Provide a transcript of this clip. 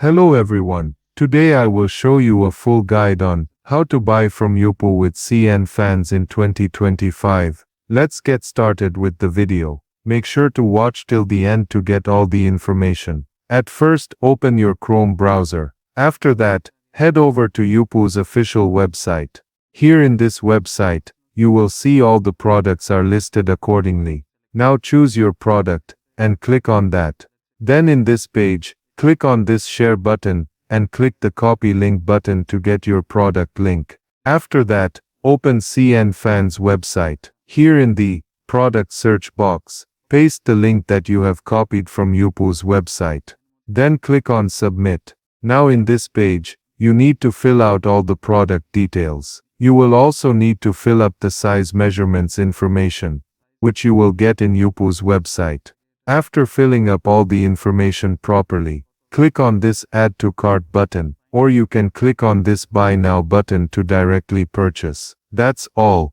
Hello everyone, today I will show you a full guide on how to buy from Yupoo with Cnfans in 2025. Let's get started with the video. Make sure to watch till the end to get all the information. At first, open your Chrome browser. After that, head over to Yupoo's official website. Here in this website, you will see all the products are listed accordingly. Now choose your product and click on that. Then in this page, click on this share button and click the copy link button to get your product link. After that, open Cnfans website. Here in the product search box, paste the link that you have copied from Yupoo's website. Then click on submit. Now in this page, you need to fill out all the product details. You will also need to fill up the size measurements information, which you will get in Yupoo's website. After filling up all the information properly, click on this Add to Cart button, or you can click on this Buy Now button to directly purchase. That's all.